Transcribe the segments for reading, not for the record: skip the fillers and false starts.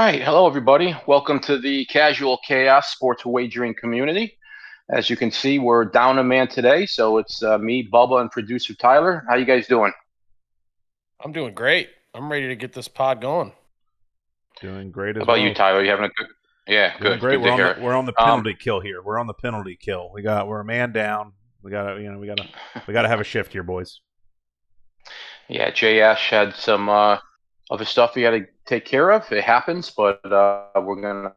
right. Hello, everybody. Welcome to the Casual Chaos Sports Wagering community. As you can see, we're down a man today. So it's me, Bubba, and producer Tyler. How you guys doing? I'm doing great. I'm ready to get this pod going. Doing great How as about you, well. Tyler? You having a good? Yeah, Doing good. great. Good to hear it. We're on the penalty kill here. We're on the penalty kill. We're a man down. We gotta have a shift here, boys. Yeah, Jay Ash had some other stuff we got to take care of. It happens, but we're gonna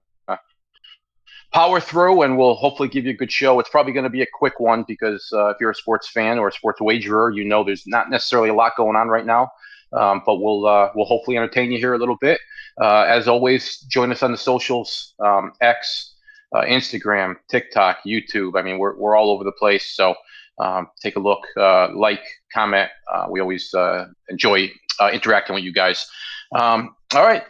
power through, and we'll hopefully give you a good show. It's probably going to be a quick one because if you're a sports fan or a sports wagerer, you know there's not necessarily a lot going on right now. But we'll hopefully entertain you here a little bit. As always, join us on the socials: X, Instagram, TikTok, YouTube. I mean, we're all over the place. So take a look, like, comment. We always enjoy interacting with you guys. All right.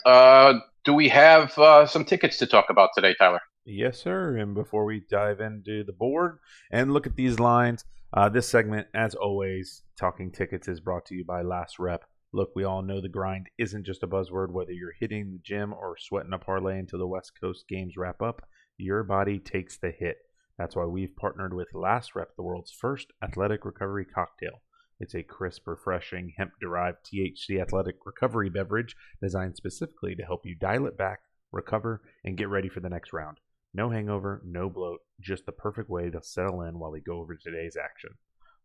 Do we have some tickets to talk about today, Tyler? Yes, sir. And before we dive into the board and look at these lines, this segment, as always, Talking Tickets is brought to you by Last Rep. Look, we all know the grind isn't just a buzzword. Whether you're hitting the gym or sweating a parlay until the West Coast games wrap up, your body takes the hit. That's why we've partnered with Last Rep, the world's first athletic recovery cocktail. It's a crisp, refreshing, hemp-derived THC athletic recovery beverage designed specifically to help you dial it back, recover, and get ready for the next round. No hangover, no bloat, just the perfect way to settle in while we go over today's action.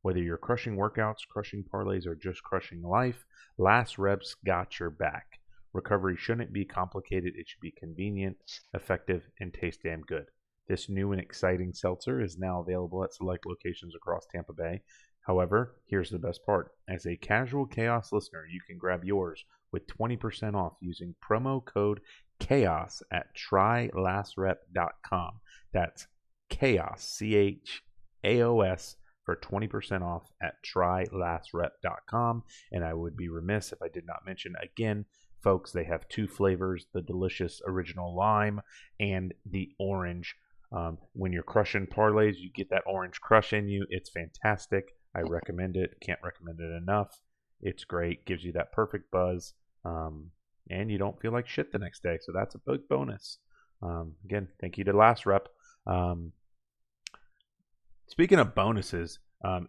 Whether you're crushing workouts, crushing parlays, or just crushing life, Last Rep's got your back. Recovery shouldn't be complicated. It should be convenient, effective, and taste damn good. This new and exciting seltzer is now available at select locations across Tampa Bay. However, here's the best part. As a Casual Chaos listener, you can grab yours with 20% off using promo code CHAOS at trylast.rep.com. That's chaos, CHAOS, for 20% off at trylast.rep.com. And I would be remiss if I did not mention again, folks, they have two flavors, the delicious original lime and the orange. When you're crushing parlays, you get that orange crush in you. It's fantastic. I recommend it. Can't recommend it enough. It's great. Gives you that perfect buzz. And you don't feel like shit the next day. So that's a big bonus. Again, thank you to Last Rep. Speaking of bonuses,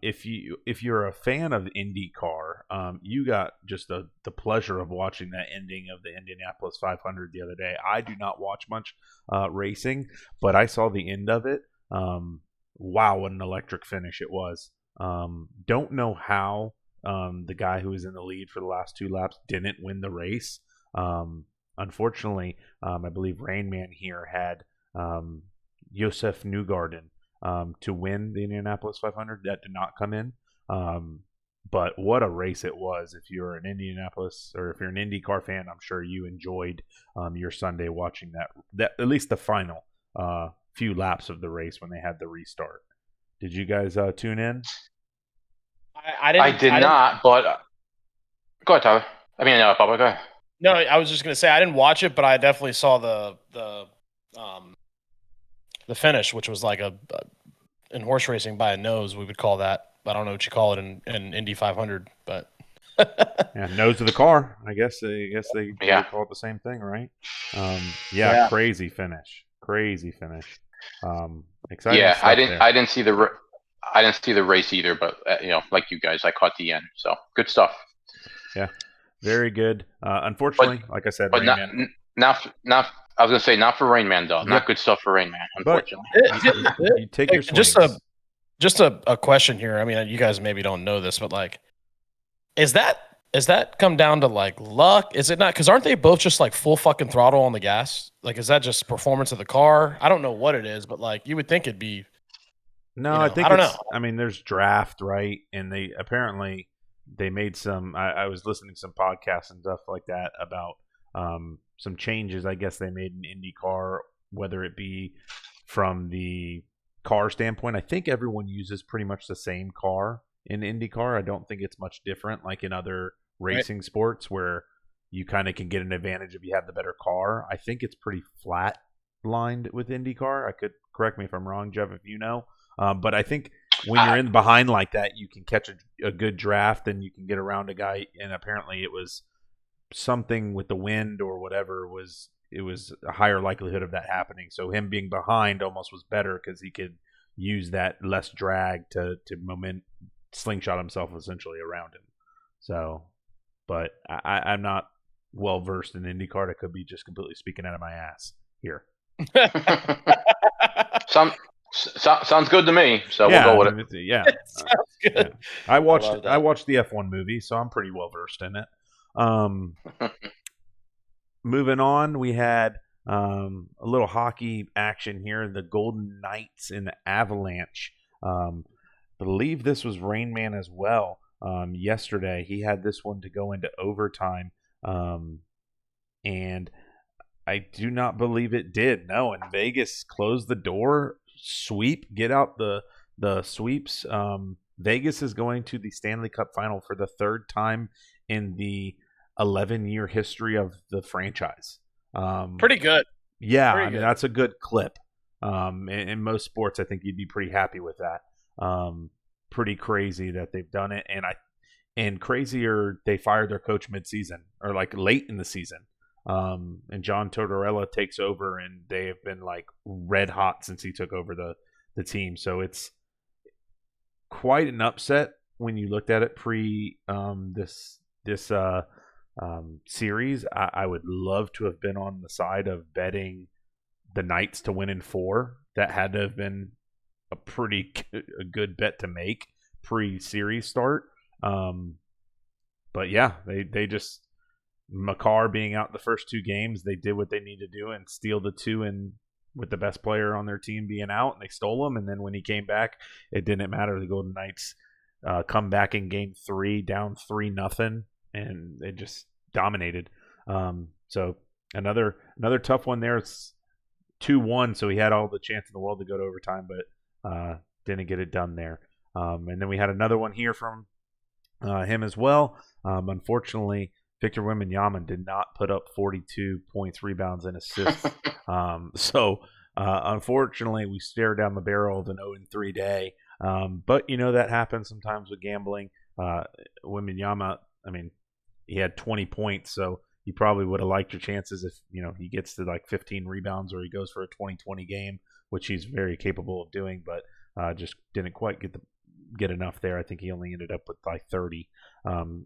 if you're a fan of IndyCar, you got just the pleasure of watching that ending of the Indianapolis 500 the other day. I do not watch much racing, but I saw the end of it. Wow, what an electric finish it was. Don't know how the guy who was in the lead for the last two laps didn't win the race. Unfortunately, I believe Rain Man here had Josef Newgarden to win the Indianapolis 500. That did not come in. But what a race it was. If you're an Indianapolis or if you're an IndyCar fan, I'm sure you enjoyed your Sunday watching that at least the final few laps of the race when they had the restart. Did you guys tune in? I did not, but go ahead, Tyler. I mean, Bubba, go ahead. No, I was just gonna say I didn't watch it, but I definitely saw the finish, which was like in horse racing by a nose, we would call that. I don't know what you call it in Indy 500, but yeah, nose of the car. I guess they call it the same thing, right? Yeah, crazy finish. Exciting. Yeah, stuff there. I didn't see the race either, but like you guys, I caught the end. So good stuff. Yeah, very good. Unfortunately, like I said, but Rain not. I was gonna say not for Rain Man though. Yep. Not good stuff for Rain Man. Unfortunately, you take your swings. Just a question here. I mean, you guys maybe don't know this, but like, is that come down to like luck? Is it not? Because aren't they both just like full fucking throttle on the gas? Like, is that just performance of the car? I don't know what it is, but like, you would think it'd be. No, I think I don't know. I mean, there's draft, right? And they apparently made some. I was listening to some podcasts and stuff like that about some changes. I guess they made in IndyCar, whether it be from the car standpoint. I think everyone uses pretty much the same car in IndyCar. I don't think it's much different, like in other racing sports where you kind of can get an advantage if you have the better car. I think it's pretty flat lined with IndyCar. I could correct me if I'm wrong, Jeff, if you know. But I think when you're in behind like that, you can catch a good draft and you can get around a guy. And apparently it was something with the wind or whatever was it was a higher likelihood of that happening. So him being behind almost was better because he could use that less drag to slingshot himself essentially around him. So, but I'm not well versed in IndyCar. I could be just completely speaking out of my ass here. Sounds good to me. So Yeah, we'll go with it. Yeah, Sounds good. yeah. I love that. watched the F1 movie, so I'm pretty well versed in it. Moving on, we had a little hockey action here. The Golden Knights and the Avalanche. Believe this was Rain Man as well. Yesterday, he had this one to go into overtime, and I do not believe it did. No, and Vegas closed the door, sweep, get out the sweeps. Vegas is going to the Stanley Cup final for the third time in the 11-year history of the franchise. Pretty good. Yeah, Pretty I mean, good. that's a good clip. In most sports, I think you'd be pretty happy with that. Pretty crazy that they've done it, and crazier they fired their coach mid-season or like late in the season. And John Tortorella takes over, and they have been like red hot since he took over the team. So it's quite an upset when you looked at it pre this series. I would love to have been on the side of betting the Knights to win in 4. That had to have been a good bet to make pre-series start. But yeah, they just, Makar being out the first 2 games, they did what they needed to do and steal the 2 and with the best player on their team being out, and they stole him. And then when he came back, it didn't matter. The Golden Knights come back in game 3 down 3-0, and they just dominated. So another tough one there. It's 2-1, so he had all the chance in the world to go to overtime, but didn't get it done there. And then we had another one here from him as well. Unfortunately, Victor Wembanyama did not put up 42 points, rebounds, and assists. So unfortunately, we stare down the barrel of an 0-3 day. But that happens sometimes with gambling. Wembanyama, I mean, he had 20 points, so you probably would have liked your chances if he gets to like 15 rebounds or he goes for a 20-20 game, which he's very capable of doing, but just didn't quite get enough there. I think he only ended up with like 30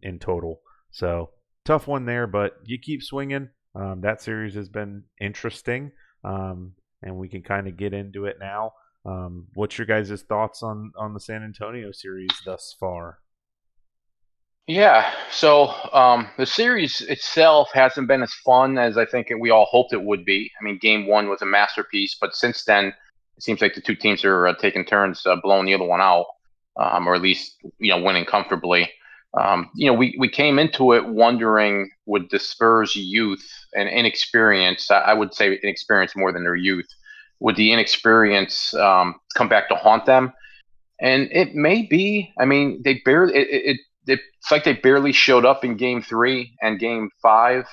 in total. So tough one there, but you keep swinging. That series has been interesting, and we can kind of get into it now. What's your guys' thoughts on the San Antonio series thus far? Yeah, so the series itself hasn't been as fun as I think we all hoped it would be. I mean, Game 1 was a masterpiece, but since then, it seems like the 2 teams are taking turns blowing the other one out, or at least winning comfortably. We came into it wondering, would the Spurs' youth and inexperience, I would say inexperience more than their youth, would the inexperience come back to haunt them? And it may be. I mean, they barely. It's like they barely showed up in Game 3 and Game 5,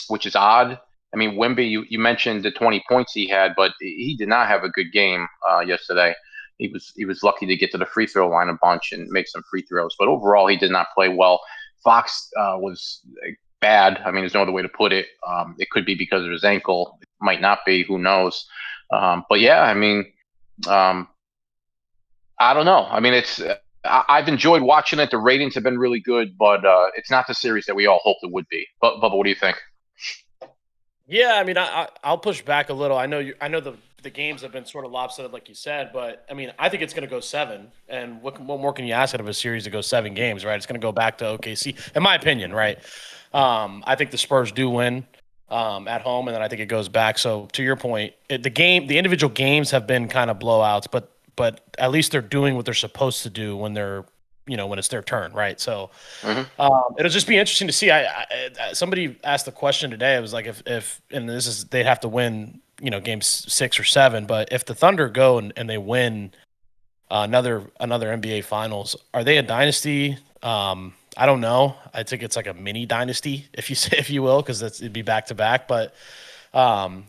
which is odd. I mean, Wemby, you mentioned the 20 points he had, but he did not have a good game yesterday. He was lucky to get to the free throw line a bunch and make some free throws, but overall he did not play well. Fox was bad. I mean, there's no other way to put it. It could be because of his ankle. It might not be. Who knows? But yeah, I mean, I don't know. I mean, I've enjoyed watching it. The ratings have been really good, but it's not the series that we all hoped it would be. But Bubba, what do you think? Yeah, I mean, I'll push back a little. I know the games have been sort of lopsided, like you said, but I mean, I think it's going to go 7. And what more can you ask out of a series to go 7 games, right? It's going to go back to OKC, in my opinion, right? I think the Spurs do win at home, and then I think it goes back. So to your point, the individual games have been kind of blowouts, but at least they're doing what they're supposed to do when they're when it's their turn, right? So it'll just be interesting to see. Somebody asked the question today. It was like if and this is they'd have to win games 6 or 7, but if the Thunder go and they win another NBA Finals, are they a dynasty? I don't know. I think it's like a mini dynasty, if you will, because it'd be back to back. But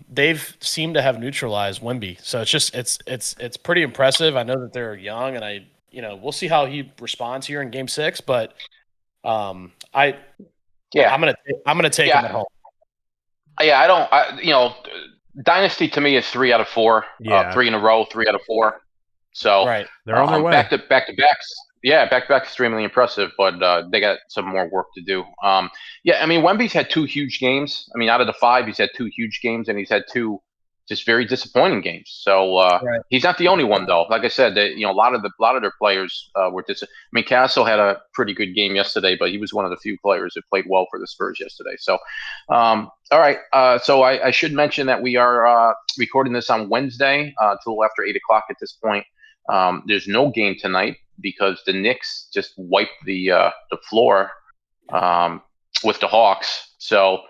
they've seemed to have neutralized Wemby, so it's pretty impressive. I know that they're young, and we'll see how he responds here in Game 6. But I'm gonna take him at home. Yeah, Dynasty to me is 3 out of 4. Yeah. 3 in a row, 3 out of 4. So Right. They're on their way. back to backs. Yeah, back to back extremely impressive, but they got some more work to do. Yeah, I mean, Wemby's had 2 huge games. I mean, out of the 5, he's had 2 huge games, and he's had 2 just very disappointing games. So Right. he's not the only one, though. Like I said, a lot of their players were I mean, Castle had a pretty good game yesterday, but he was one of the few players that played well for the Spurs yesterday. So, all right. So I should mention that we are recording this on Wednesday, till after 8 o'clock at this point. There's no game tonight because the Knicks just wiped the floor with the Hawks. So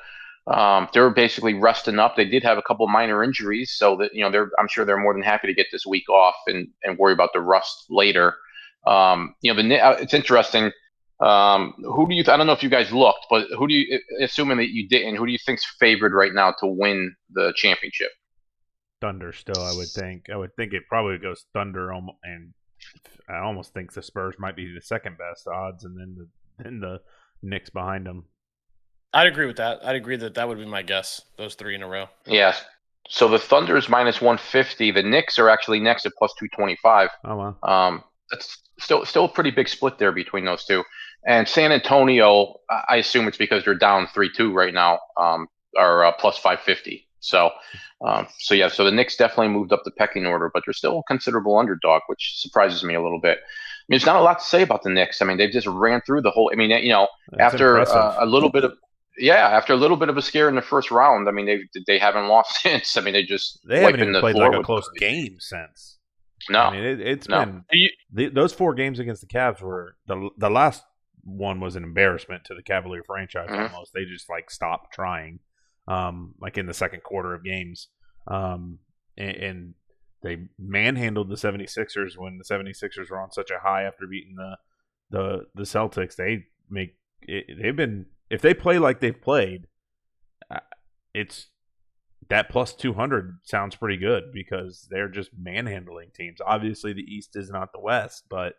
they're basically resting up. They did have a couple minor injuries, so that I'm sure they're more than happy to get this week off and worry about the rust later. It's interesting. Who do you? I don't know if you guys looked, but who do you? Assuming that you didn't, who do you think's favored right now to win the championship? Thunder still, I would think. I would think it probably goes Thunder, and I almost think the Spurs might be the second best odds, and then the Knicks behind them. I'd agree with that. I'd agree that would be my guess. Those 3 in a row. Yes. So the Thunder is minus 150. The Knicks are actually next at plus 225. Oh wow. That's still a pretty big split there between those two. And San Antonio, I assume it's because they're down 3-2 right now, are plus 550. So so the Knicks definitely moved up the pecking order, but they're still a considerable underdog, which surprises me a little bit. I mean, there's not a lot to say about the Knicks. I mean, they've just ran through the whole. I mean, That's after impressive. a little bit of. Yeah, after a little bit of a scare in the first round, I mean they haven't lost since. I mean they haven't even played like a close game since. No, I mean it's been those 4 games against the Cavs were the last one was an embarrassment to the Cavalier franchise. Mm-hmm. Almost they just like stopped trying, like in the second quarter of games, and they manhandled the 76ers when the 76ers were on such a high after beating the Celtics. They've been. If they play like they've played, it's that plus 200 sounds pretty good because they're just manhandling teams. Obviously, the East is not the West, but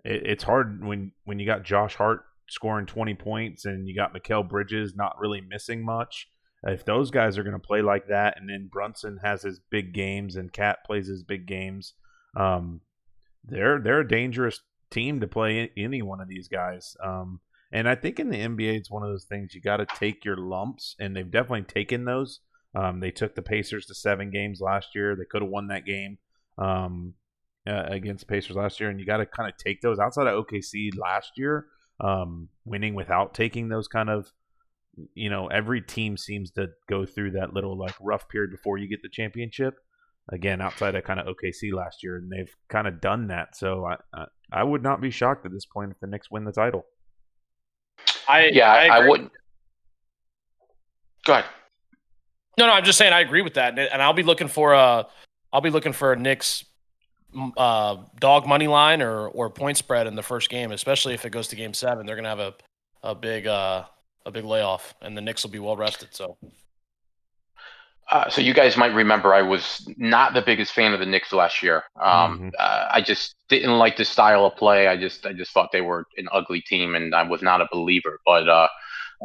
it's hard when you got Josh Hart scoring 20 points and you got Mikal Bridges not really missing much. If those guys are going to play like that, and then Brunson has his big games and Cat plays his big games, they're a dangerous team to play any one of these guys. And I think in the NBA, it's one of those things you got to take your lumps, and they've definitely taken those. They took the Pacers to 7 games last year. They could have won that game against the Pacers last year, and you got to kind of take those. Outside of OKC last year, winning without taking those kind of, every team seems to go through that little like rough period before you get the championship. Again, outside of kind of OKC last year, and they've kind of done that. So I would not be shocked at this point if the Knicks win the title. I wouldn't. Go ahead. No, I'm just saying I agree with that, and I'll be looking for a Knicks dog money line or point spread in the first game, especially if it goes to Game 7. They're gonna have a big layoff, and the Knicks will be well rested. So you guys might remember I was not the biggest fan of the Knicks last year. I just didn't like the style of play. I just thought they were an ugly team, and I was not a believer. But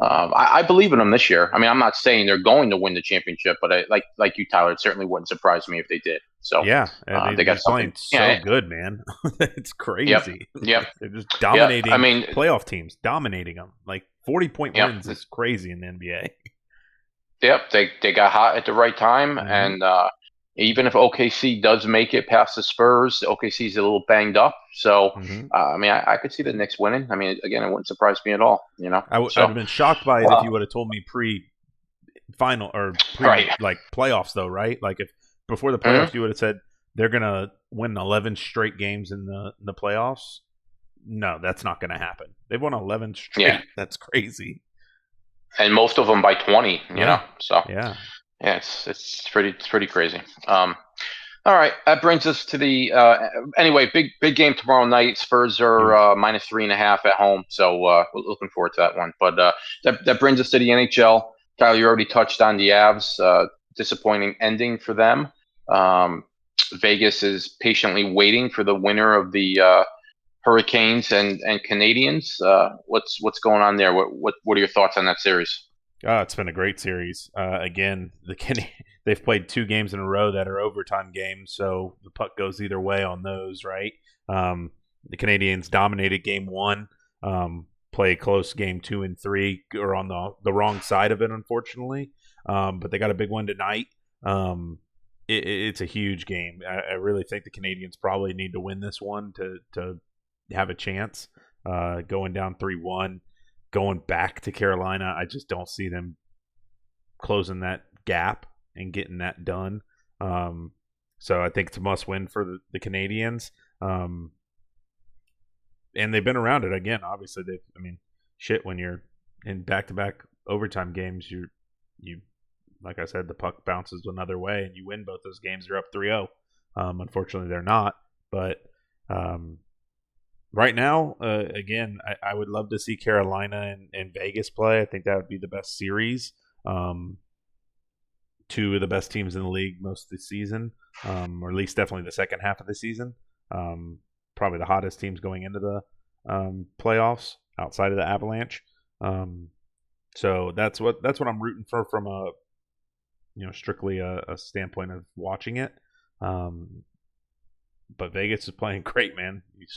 I believe in them this year. I mean, I'm not saying they're going to win the championship, but like you, Tyler, it certainly wouldn't surprise me if they did. So yeah, they got playing so good, man. It's crazy. Yep. They're just dominating. I mean, playoff teams dominating them. Like 40-point wins is crazy in the NBA. Yep, they got hot at the right time, and even if OKC does make it past the Spurs, OKC's a little banged up. So, I mean, I could see the Knicks winning. I mean, again, it wouldn't surprise me at all. I would have been shocked by it if you would have told me pre-final or like playoffs, though, right? Like if before the playoffs you would have said they're gonna win 11 straight games in the playoffs. No, that's not going to happen. They've won 11 straight. Yeah. That's crazy. And most of them by 20, you know. So yeah, it's pretty crazy. All right, that brings us to the anyway, big game tomorrow night. Spurs are minus 3.5 at home, so we're looking forward to that one. But that brings us to the NHL. Tyler, you already touched on the Avs. Disappointing ending for them. Vegas is patiently waiting for the winner of the Hurricanes and Canadiens. What's going on there? What are your thoughts on that series? It's been a great series. Again, they've played 2 games in a row that are overtime games, so the puck goes either way on those, right? The Canadians dominated game 1, play close game 2 and 3, or on the wrong side of it, unfortunately. But they got a big one tonight. It's a huge game. I really think the Canadians probably need to win this one to have a chance. Going down 3-1. Going back to Carolina, I just don't see them closing that gap and getting that done. So I think it's a must win for the Canadians. And they've been around it again. Obviously, when you're in back-to-back overtime games, you like I said, the puck bounces another way and you win both those games. You're up 3-0. Unfortunately, they're not. But right now, again, I would love to see Carolina and Vegas play. I think that would be the best series. 2 of the best teams in the league most of the season, or at least definitely the second half of the season. Probably the hottest teams going into the playoffs outside of the Avalanche. So that's what I'm rooting for from a strictly a standpoint of watching it. But Vegas is playing great, man. You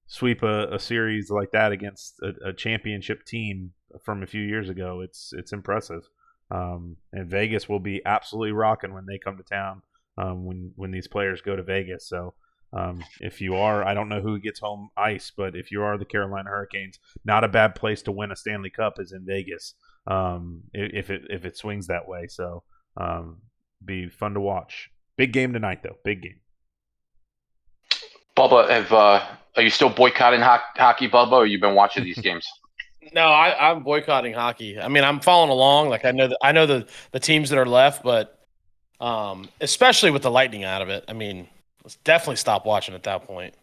sweep a series like that against a championship team from a few years ago. It's impressive. And Vegas will be absolutely rocking when they come to town. When these players go to Vegas. So if you are, I don't know who gets home ice, but if you are the Carolina Hurricanes, not a bad place to win a Stanley Cup is in Vegas. If it swings that way, so be fun to watch. Big game tonight, though. Big game. Bubba, are you still boycotting hockey, Bubba, or you've been watching these games? No, I'm boycotting hockey. I mean, I'm following along. Like I know the teams that are left, but especially with the Lightning out of it, I mean, let's definitely stop watching at that point.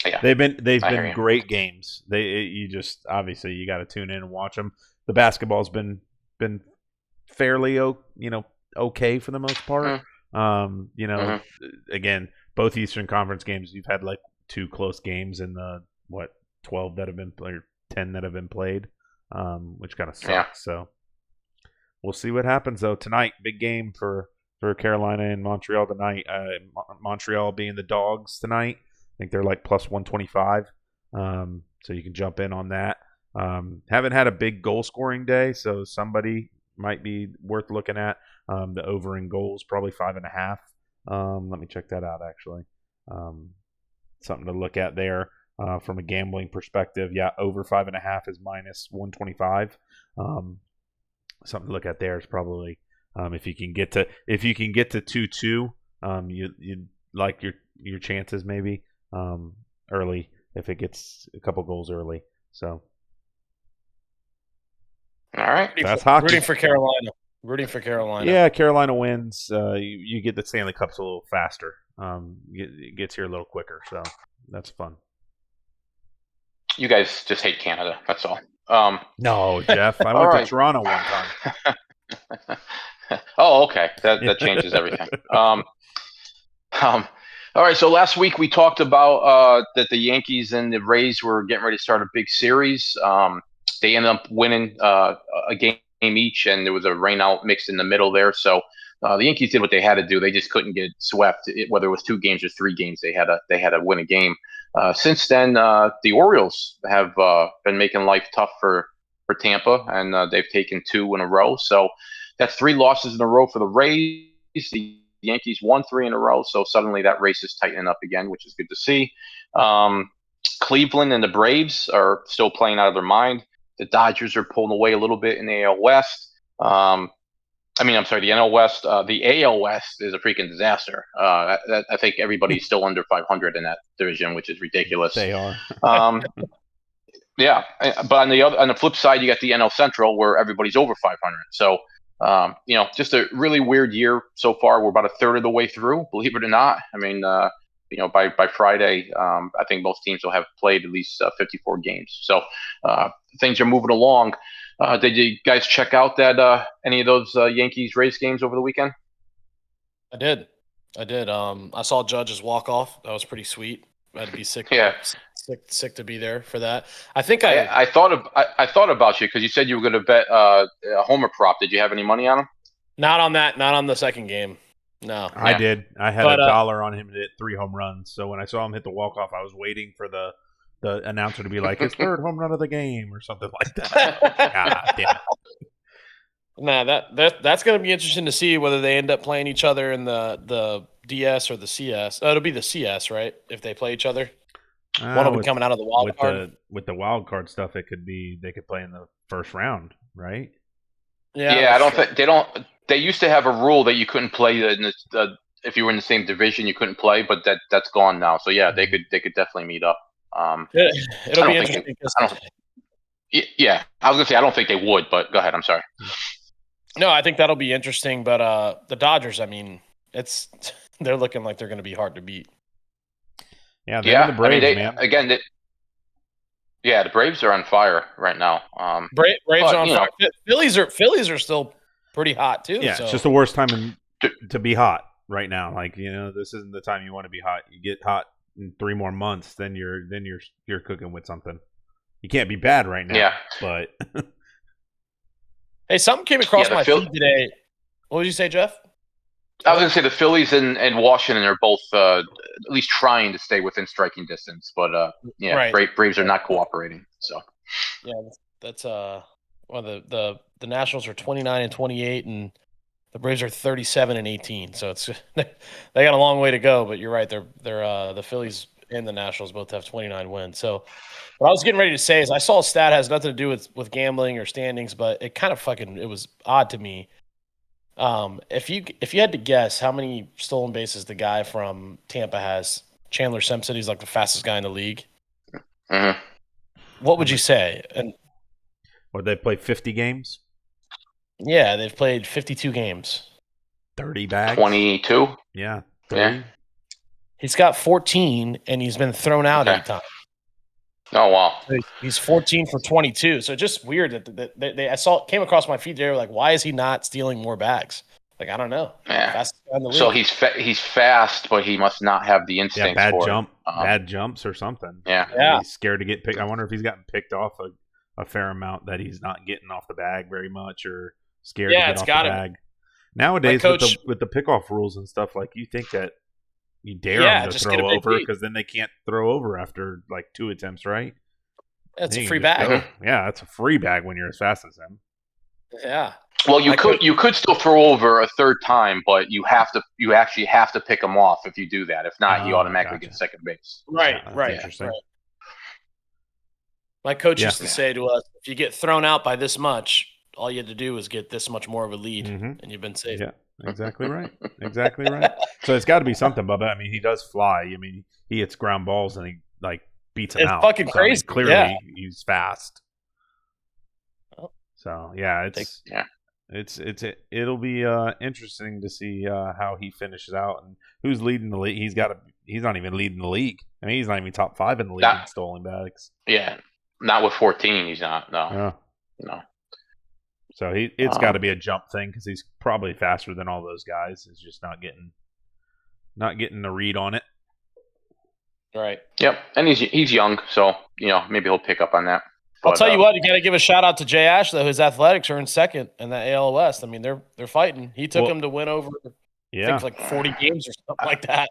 Yeah, they've been great games. You just obviously you got to tune in and watch them. The basketball's been fairly okay for the most part. Again, both Eastern Conference games, you've had like 2 close games in the 12 that have been played, 10 that have been played, which kind of sucks. Yeah. So we'll see what happens though tonight. Big game for Carolina and Montreal tonight. Montreal being the dogs tonight. I think they're like plus 125. So you can jump in on that. Haven't had a big goal scoring day, so somebody might be worth looking at. The over in goals probably 5.5. Let me check that out actually. Something to look at there. From a gambling perspective, yeah, over 5.5 is minus 125. Something to look at there is probably if you can get to 2-2, you like your chances maybe early if it gets a couple goals early. So, all right, that's hockey. Rooting for Carolina. Yeah, Carolina wins. You get the Stanley Cups a little faster. It gets here a little quicker, so that's fun. You guys just hate Canada. That's all. No, Jeff. I went to Toronto one time. Oh, okay. That changes everything. All right. So last week we talked about that the Yankees and the Rays were getting ready to start a big series. They ended up winning a game each, and there was a rainout mixed in the middle there. So the Yankees did what they had to do. They just couldn't get swept. Whether it was 2 games or 3 games, they had to win a game. Since then, the Orioles have been making life tough for Tampa, and they've taken 2 in a row. So that's 3 losses in a row for the Rays. The Yankees won 3 in a row, so suddenly that race is tightening up again, which is good to see. Cleveland and the Braves are still playing out of their mind. The Dodgers are pulling away a little bit in the AL West. The NL West. The AL West is a freaking disaster. I think everybody's still under 500 in that division, which is ridiculous. They are. Yeah, but on the flip side, you got the NL Central where everybody's over 500. So, just a really weird year so far. We're about a third of the way through, believe it or not. I mean, by Friday, I think most teams will have played at least 54 games. So things are moving along. Did you guys check out that any of those Yankees Rays games over the weekend? I did. I saw Judge's walk off. That was pretty sweet. I had to be sick. Yeah. sick to be there for that. I think I thought about you because you said you were going to bet a homer prop. Did you have any money on him? not on that, not on the second game. No, I Yeah. did. I had But, $1 on him to hit 3 home runs. So when I saw him hit the walk off, I was waiting for the announcer to be like, his third home run of the game or something like that. God damn it. nah, that's going to be interesting to see whether they end up playing each other in the DS or the CS. Oh, it'll be the CS, right? If they play each other, one will be coming out of the wild card. With the wild card stuff, it could be they could play in the first round, right? Yeah, I don't think they used to have a rule that you couldn't play if you were in the same division, you couldn't play, but that's gone now. So yeah, they could definitely meet up. It'll be interesting. Yeah, I was gonna say I don't think they would, but go ahead. I'm sorry. No, I think that'll be interesting. But the Dodgers, I mean, they're looking like they're going to be hard to beat. Yeah, the Braves, man. Again, the Braves are on fire right now. Braves are on fire. Phillies are still pretty hot too. Yeah, so. it's just the worst time to be hot right now. Like, this isn't the time you want to be hot. You get hot in 3 more months, then you're cooking with something. You can't be bad right now. Yeah, but hey, something came across my feed today. What did you say, Jeff? I was going to say the Phillies and Washington are both at least trying to stay within striking distance, but right. Braves are not cooperating. So yeah, that's the Nationals are 29-28 and the Braves are 37-18. So it's they got a long way to go, but you're right. They're the Phillies and the Nationals both have 29 wins. So what I was getting ready to say is I saw a stat has nothing to do with gambling or standings, but it kind of it was odd to me. If you had to guess how many stolen bases the guy from Tampa has, Chandler Simpson, he's like the fastest guy in the league. Mm-hmm. What would you say? And or they play 50 games? Yeah, they've played 52 games. 30 bags? 22? Yeah. 30. Yeah. He's got 14, and he's been thrown out 8 times. Oh, wow. So he's 14 for 22. So just weird that came across my feed there, like, why is he not stealing more bags? Like, I don't know. Yeah. So he's fast, but he must not have the instincts for bad jumps or something. Yeah. He's scared to get picked. I wonder if he's gotten picked off a fair amount that he's not getting off the bag very much or scared to get off the bag. Nowadays, with the pickoff rules and stuff, like, you think that you dare them to throw over because then they can't throw over after like 2 attempts, right? That's a free bag. Yeah, that's a free bag when you're as fast as him. Yeah. Well, you could still throw over a third time, but you actually have to pick him off if you do that. If not, he automatically gets second base. Right. Interesting. Right. My coach used to say to us, if you get thrown out by this much, all you had to do was get this much more of a lead, and you've been safe. Yeah, exactly right. Exactly right. So it's got to be something, Bubba. I mean, he does fly. I mean, he hits ground balls and he like beats him out. It's fucking crazy. Clearly, he's fast. So yeah, it'll be interesting to see how he finishes out and who's leading the league. He's not even leading the league. I mean, he's not even top 5 in the league in stolen bags. Yeah, not with 14. He's not. No. So it's got to be a jump thing because he's probably faster than all those guys. He's just not getting the read on it. Right. Yep, and he's young, so maybe he'll pick up on that. I'll tell you what, you got to give a shout out to Jay Ash though. His Athletics are in second in the AL West. I mean, they're fighting. He took him to win over, I think, like 40 games or something like that.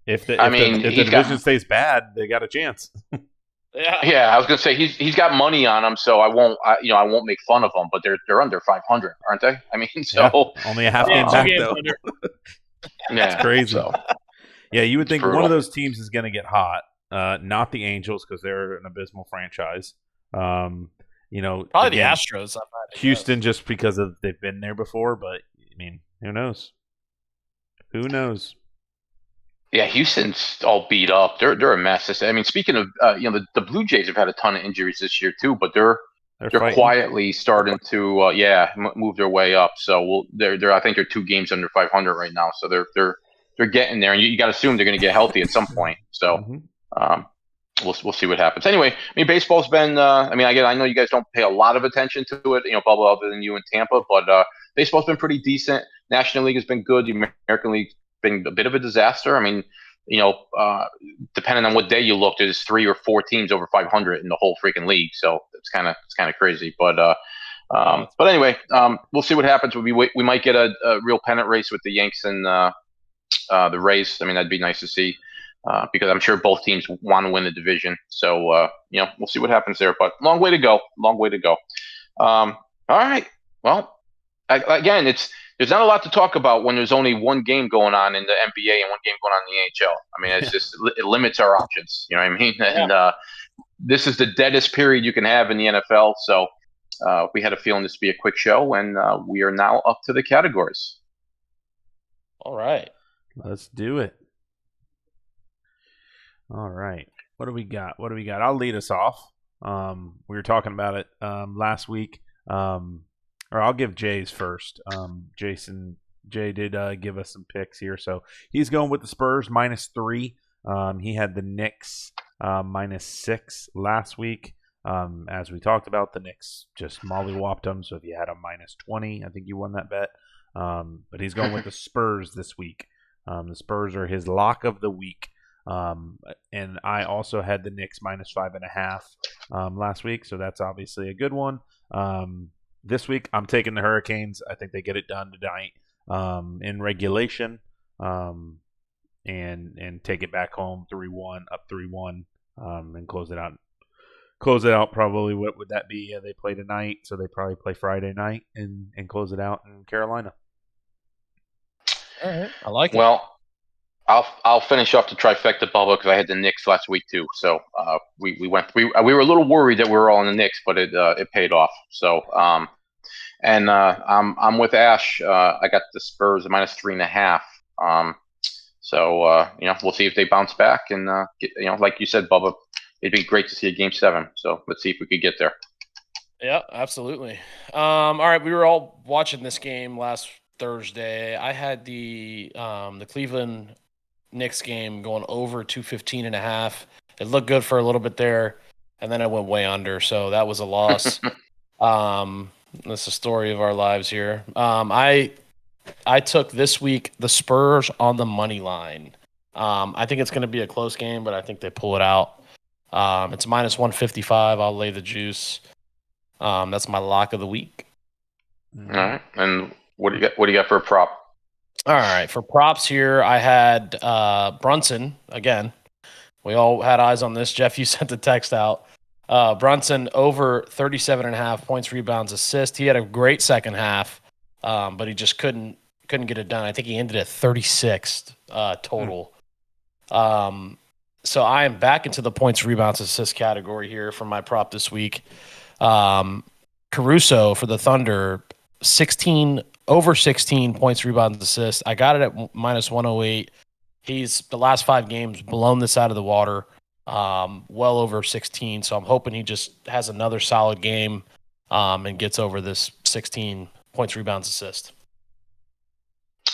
If the division stays bad, they got a chance. Yeah, I was gonna say he's got money on him, so I won't make fun of him. But they're under 500, aren't they? I mean, so only a half game back though. Yeah, it's crazy. So. Yeah, you would think one of those teams is going to get hot. Not the Angels because they're an abysmal franchise. Probably again, the Astros. Houston, just because they've been there before. But I mean, who knows? Who knows? Yeah, Houston's all beat up. They're a mess. I mean, speaking of the Blue Jays have had a ton of injuries this year too, but they're quietly starting to move their way up. So I think they're 2 games under 500 right now. So they're getting there, and you got to assume they're going to get healthy at some point. So we'll see what happens. Anyway, I mean, baseball's been. I know you guys don't pay a lot of attention to it, Bubba, other than you in Tampa, but baseball's been pretty decent. National League has been good. The American League's been a bit of a disaster. I mean, depending on what day you look, there's 3 or 4 teams over 500 in the whole freaking league. So it's kind of crazy. But anyway, we'll see what happens. We might get a real pennant race with the Yanks and the Rays. I mean, that'd be nice to see because I'm sure both teams want to win the division. So we'll see what happens there. But long way to go. Long way to go. All right. Well, again, there's not a lot to talk about when there's only one game going on in the NBA and one game going on in the NHL. I mean, it's just it limits our options. You know what I mean? And this is the deadest period you can have in the NFL. So we had a feeling this would be a quick show, and we are now up to the categories. All right. Let's do it. All right. What do we got? I'll lead us off. We were talking about it last week. Or I'll give Jay's first. Jay did give us some picks here. So he's going with the Spurs -3. He had the Knicks -6 last week. As we talked about, the Knicks just mollywopped them. So if you had a -20, I think you won that bet. But he's going with the Spurs this week. The Spurs are his lock of the week. And I also had the Knicks -5.5 last week. So that's obviously a good one. This week, I'm taking the Hurricanes. I think they get it done tonight in regulation and take it back home 3-1, up 3-1, and close it out. Close it out probably, what would that be? They play tonight, so they probably play Friday night and close it out in Carolina. All right. I like it. Well, I'll finish off the trifecta bubble because I had the Knicks last week too. So we were a little worried that we were all in the Knicks, but it paid off. So I'm with Ash. I got the Spurs at -3.5. So we'll see if they bounce back and like you said, Bubba, it'd be great to see a Game 7. So let's see if we could get there. Yeah, absolutely. All right, we were all watching this game last Thursday. I had the Cleveland Knicks game going over 215.5. It looked good for a little bit there, and then it went way under. So that was a loss. That's the story of our lives here. I took this week the Spurs on the money line. I think it's going to be a close game, but I think they pull it out. It's -155. I'll lay the juice. That's my lock of the week. All right. And what do you got for a prop? All right. For props here, I had Brunson again. We all had eyes on this. Jeff, you sent the text out. Brunson over 37.5 points, rebounds, assists. He had a great second half, but he just couldn't get it done. I think he ended at 36th total. So I am back into the points, rebounds, assists category here for my prop this week. Caruso for the Thunder, over 16 points, rebounds, assists. I got it at -108. He's the last 5 games blown this out of the water, well over 16. So I'm hoping he just has another solid game and gets over this 16 points, rebounds, assist.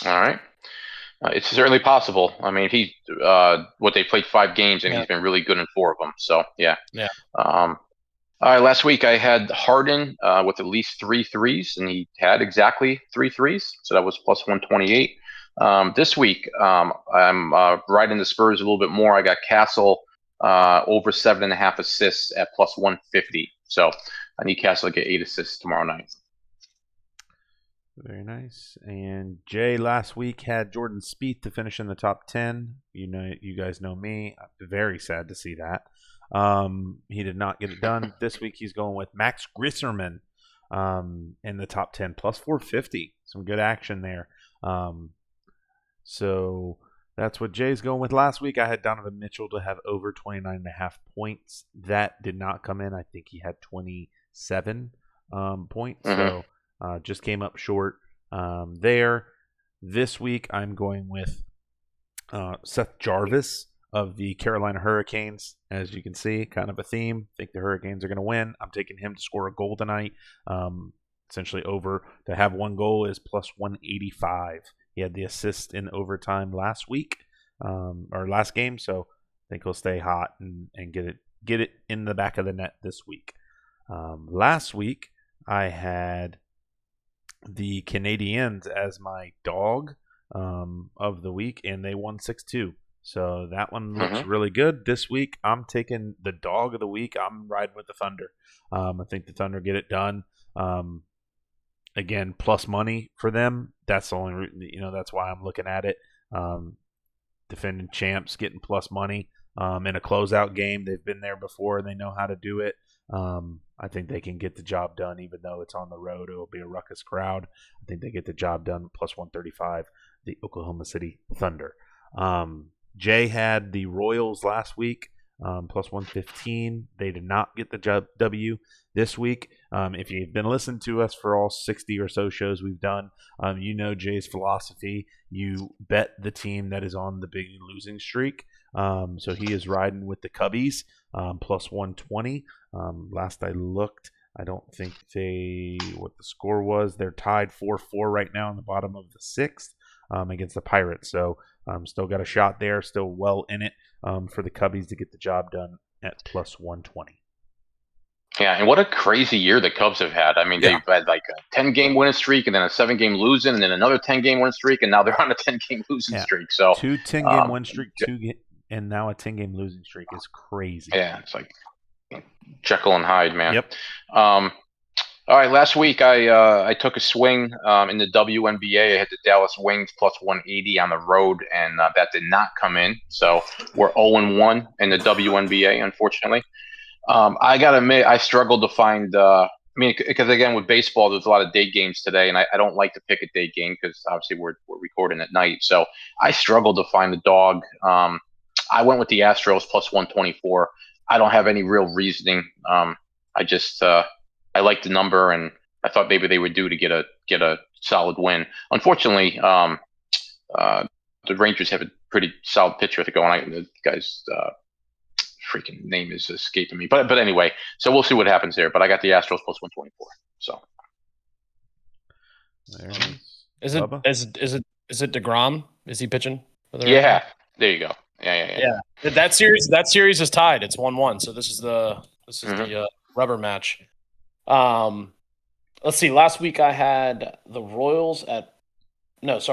All right. It's certainly possible. I mean, they played 5 games and he's been really good in 4 of them. So yeah. All right. Last week I had Harden with at least 3 threes, and he had exactly 3 threes. So that was +128. This week I'm riding the Spurs a little bit more. I got Castle over 7.5 assists at +150. So I need Castle to get 8 assists tomorrow night. Very nice. And Jay last week had Jordan Spieth to finish in the top 10. You guys know me. I'm very sad to see that. He did not get it done. This week he's going with Max Grisserman in the top 10, +450. Some good action there. So that's what Jay's going with. Last week I had Donovan Mitchell to have over 29.5 points. That did not come in. I think he had 27 points. Mm-hmm. So just came up short there. This week I'm going with Seth Jarvis of the Carolina Hurricanes. As you can see, kind of a theme. I think the Hurricanes are going to win. I'm taking him to score a goal tonight. Essentially over. To have 1 goal is +185. He had the assist in overtime last week, or last game, so I think he'll stay hot and get it in the back of the net this week. Last week, I had the Canadiens as my dog of the week, and they won 6-2. So that one looks really good. This week, I'm taking the dog of the week. I'm riding with the Thunder. I think the Thunder get it done. Again, plus money for them. That's the only, that's why I'm looking at it. Defending champs getting plus money in a closeout game. They've been there before. They know how to do it. I think they can get the job done, even though it's on the road. It will be a ruckus crowd. I think they get the job done. Plus 135, the Oklahoma City Thunder. Jay had the Royals last week, plus 115. They did not get the W this week. If you've been listening to us for all 60 or so shows we've done, you know Jay's philosophy. You bet the team that is on the big losing streak. So he is riding with the Cubbies, plus 120. Last I looked, I don't think what the score was. They're tied 4-4 right now in the bottom of the sixth against the Pirates. So still got a shot there, still well in it for the Cubbies to get the job done at plus 120. Yeah, and what a crazy year the Cubs have had. I mean, they've had like a 10-game winning streak and then a 7-game losing and then another 10-game winning streak, and now they're on a 10-game losing streak. So 2 10-game win streak, and now a 10-game losing streak is crazy. Yeah, it's like Jekyll and Hyde, man. Yep. All right, last week I took a swing in the WNBA. I hit the Dallas Wings plus 180 on the road, and that did not come in. So we're 0-1 in the WNBA, unfortunately. I got to admit, I struggled to find because again, with baseball, there's a lot of day games today, and I don't like to pick a day game because obviously we're recording at night. So I struggled to find the dog. I went with the Astros plus 124. I don't have any real reasoning. I just I liked the number, and I thought maybe they would do to get a solid win. Unfortunately, the Rangers have a pretty solid pitcher to go on. The guy's freaking name is escaping me, but anyway, so we'll see what happens there. But I got the Astros plus 124. So is it DeGrom? Is he pitching? Yeah, there you go. Yeah. That series is tied. It's 1-1. So this is the rubber match. Let's see. Last week I had the Royals I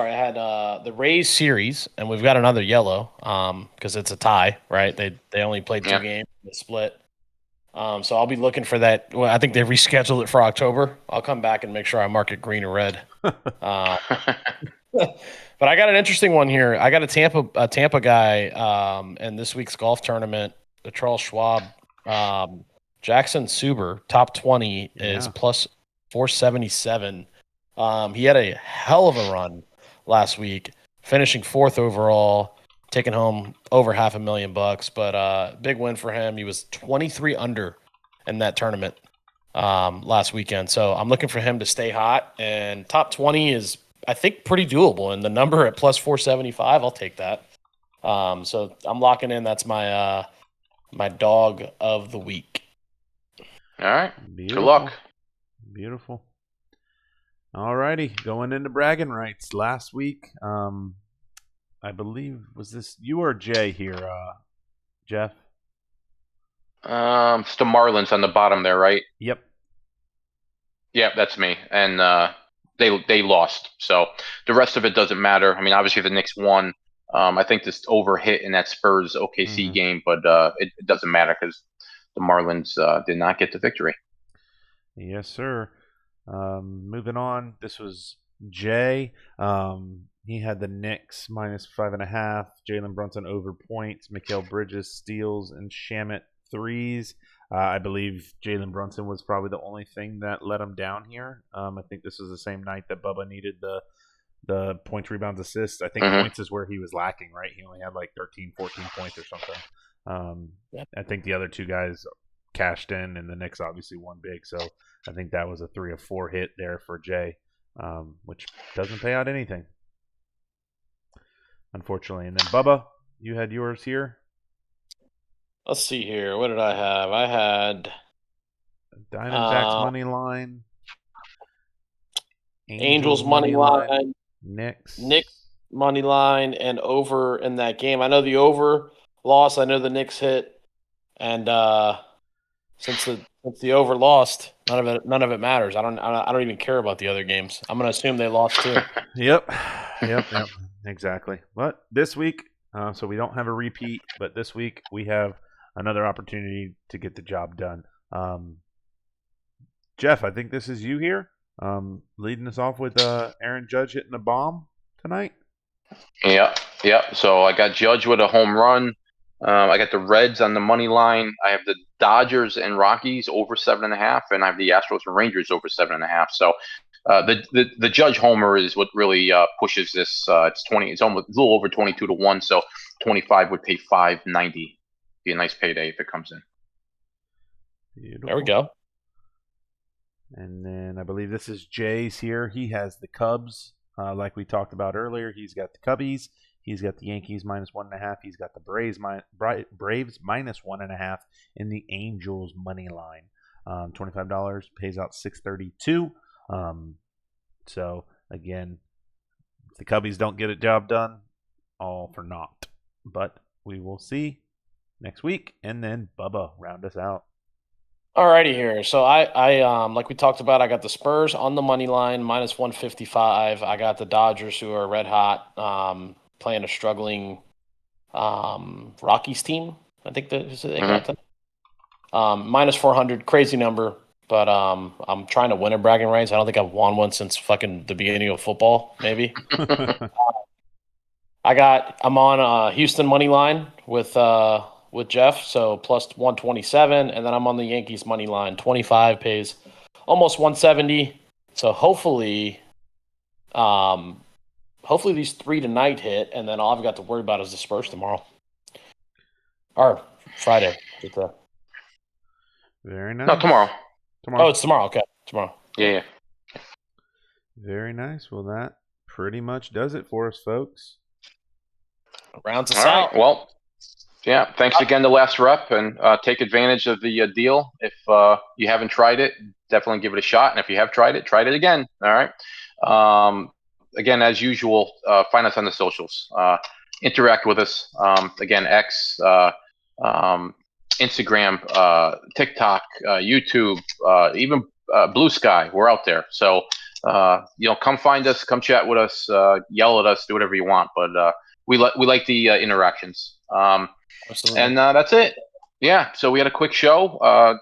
had the Rays series, and we've got another yellow because it's a tie, right? They only played 2 games, they split. So I'll be looking for that. Well, I think they rescheduled it for October. I'll come back and make sure I mark it green or red. But I got an interesting one here. I got a Tampa guy in this week's golf tournament, the Charles Schwab. Jackson Suber, top 20 is plus 477. He had a hell of a run last week, finishing 4th overall, taking home over $500,000. But big win for him. He was 23 under in that tournament last weekend. So I'm looking for him to stay hot. And top 20 is, I think, pretty doable. And the number at plus 475, I'll take that. So I'm locking in. That's my my dog of the week. All right. Beautiful. Good luck. Beautiful. All righty, going into bragging rights. Last week, I believe, was this you or Jay here, Jeff? It's the Marlins on the bottom there, right? Yep. Yep, that's me. And they lost. So the rest of it doesn't matter. I mean, obviously the Knicks won. I think this over hit in that Spurs OKC game, but it doesn't matter because the Marlins did not get the victory. Yes, sir. Moving on, this was Jay. He had the Knicks minus 5.5. Jalen Brunson over points. Mikal Bridges steals and Shamet threes. I believe Jalen Brunson was probably the only thing that let him down here. I think this was the same night that Bubba needed the points, rebounds, assists. I think points is where he was lacking, right? He only had like 13, 14 points or something. I think the other two guys cashed in, and the Knicks obviously won big. So I think that was a 3 of 4 hit there for Jay, which doesn't pay out anything, unfortunately. And then Bubba, you had yours here. Let's see here. What did I have? I had Diamondbacks money line, Angels money line, Knicks money line, and over in that game. I know the over lost. I know the Knicks hit, and since the over lost, none of it matters. I don't even care about the other games. I'm gonna assume they lost too. Yep, exactly. But this week, so we don't have a repeat. But this week we have another opportunity to get the job done. Jeff, I think this is you here, leading us off with Aaron Judge hitting a bomb tonight. Yeah. So I got Judge with a home run. I got the Reds on the money line. I have the Dodgers and Rockies over 7.5, and I have the Astros and Rangers over 7.5. So the Judge homer is what really pushes this. It's 20. It's almost a little over 22-1. So 25 would pay 590. Be a nice payday if it comes in. Beautiful. There we go. And then I believe this is Jay's here. He has the Cubs, like we talked about earlier. He's got the Cubbies. He's got the Yankees -1.5. He's got the Braves -1.5 in the Angels money line. $25 pays out $632. So again, if the Cubbies don't get a job done, all for naught. But we will see next week, and then Bubba round us out. Alrighty here. So I like we talked about, I got the Spurs on the money line -155. I got the Dodgers, who are red hot, playing a struggling Rockies team. I think they got that. -400, crazy number, but I'm trying to win a bragging rights. I don't think I've won one since fucking the beginning of football, maybe. I'm on Houston money line with Jeff, so +127, and then I'm on the Yankees money line. 25 pays almost 170. So hopefully these 3 tonight hit, and then all I've got to worry about is the Spurs tomorrow. Or Friday. Very nice. No, tomorrow. Oh, it's tomorrow. Okay, tomorrow. Yeah. Very nice. Well, that pretty much does it for us, folks. Rounds us All right. out. Well, yeah. Thanks again to Last Rep, and take advantage of the deal. If you haven't tried it, definitely give it a shot. And if you have tried it again. All right. Again, as usual, find us on the socials. Interact with us. Again, X, Instagram, TikTok, YouTube, even Blue Sky. We're out there. So, come find us, come chat with us, yell at us, do whatever you want. But we like the interactions. Absolutely. And that's it. Yeah. So we had a quick show.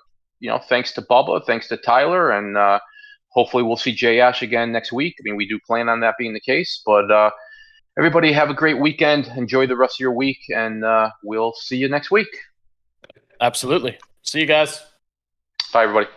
Thanks to Bubba, thanks to Tyler, and hopefully we'll see Jay Ash again next week. I mean, we do plan on that being the case. But everybody have a great weekend. Enjoy the rest of your week, and we'll see you next week. Absolutely. See you guys. Bye, everybody.